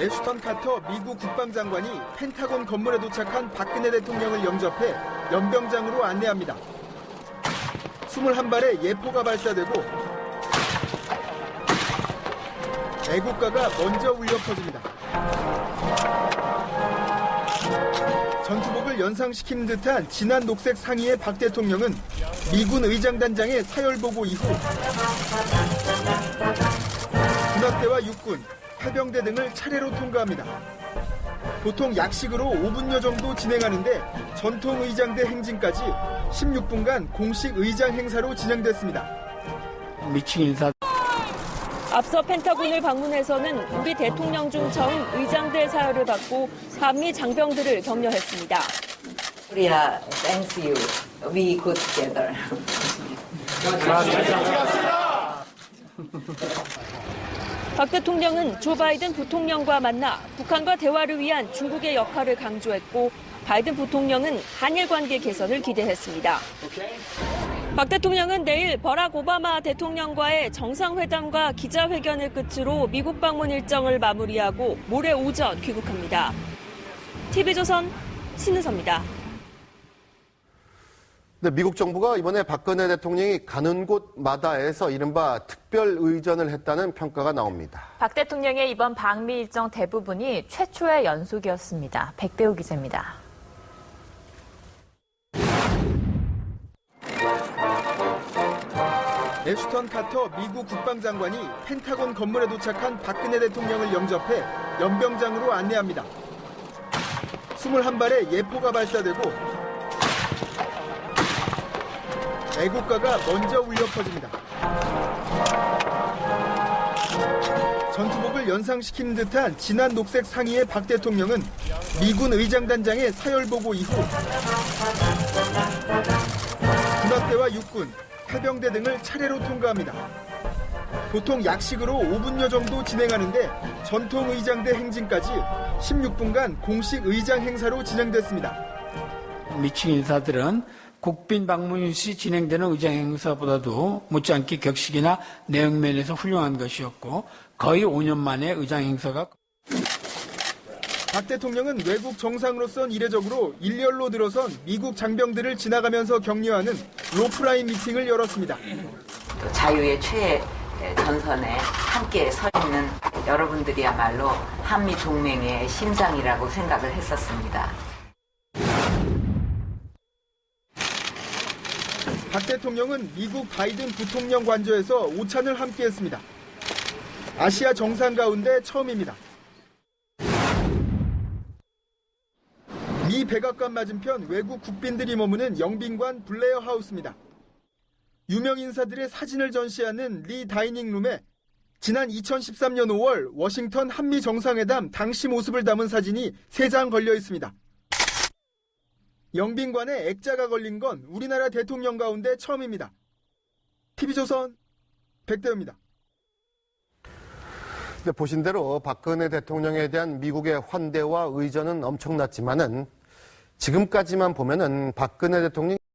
애슈턴 카터 미국 국방장관이 펜타곤 건물에 도착한 박근혜 대통령을 영접해 연병장으로 안내합니다. 21발의 예포가 발사되고 애국가가 먼저 울려 퍼집니다. 전투복을 연상시키는 듯한 진한 녹색 상의의 박 대통령은 미군 의장단장의 사열보고 이후 군악대와 육군, 해병대 등을 차례로 통과합니다. 보통 약식으로 5분여 정도 진행하는데 전통 의장대 행진까지 16분간 공식 의장 행사로 진행됐습니다. 미친 인사. 앞서 펜타곤을 방문해서는 우리 대통령 중 처음 의장대 사열을 받고 한미 장병들을 격려했습니다. Korea, thanks you. We good together. 박 대통령은 조 바이든 부통령과 만나 북한과 대화를 위한 중국의 역할을 강조했고 바이든 부통령은 한일 관계 개선을 기대했습니다. 박 대통령은 내일 버락 오바마 대통령과의 정상회담과 기자회견을 끝으로 미국 방문 일정을 마무리하고 모레 오전 귀국합니다. TV조선 신은서입니다. 네, 미국 정부가 이번에 박근혜 대통령이 가는 곳마다에서 이른바 특별 의전을 했다는 평가가 나옵니다. 박 대통령의 이번 방미 일정 대부분이 최초의 연속이었습니다. 백대우 기자입니다. 애슈턴 카터 미국 국방장관이 펜타곤 건물에 도착한 박근혜 대통령을 영접해 연병장으로 안내합니다. 21발의 예포가 발사되고 애국가가 먼저 울려 퍼집니다. 전투복을 연상시키는 듯한 진한 녹색 상의의 박 대통령은 미군 의장단장의 사열보고 이후 군악대와 육군, 해병대 등을 차례로 통과합니다. 보통 약식으로 5분여 정도 진행하는데 전통 의장대 행진까지 16분간 공식 의장 행사로 진행됐습니다. 미친 인사들은 국빈 방문 시 진행되는 의장 행사보다도 못지않게 격식이나 내용 면에서 훌륭한 것이었고 거의 5년 만에 의장 행사가. 박 대통령은 외국 정상으로선 이례적으로 일렬로 들어선 미국 장병들을 지나가면서 격려하는 로프라인 미팅을 열었습니다. 또 자유의 최전선에 함께 서 있는 여러분들이야말로 한미 동맹의 심장이라고 생각을 했었습니다. 박 대통령은 미국 바이든 부통령 관저에서 오찬을 함께했습니다. 아시아 정상 가운데 처음입니다. 미 백악관 맞은편 외국 국빈들이 머무는 영빈관 블레어 하우스입니다. 유명 인사들의 사진을 전시하는 리 다이닝룸에 지난 2013년 5월 워싱턴 한미 정상회담 당시 모습을 담은 사진이 3장 걸려 있습니다. 영빈관에 액자가 걸린 건 우리나라 대통령 가운데 처음입니다. TV조선 백대우입니다. 네, 보신 대로 박근혜 대통령에 대한 미국의 환대와 의전은 엄청났지만은 지금까지만 보면은 박근혜 대통령이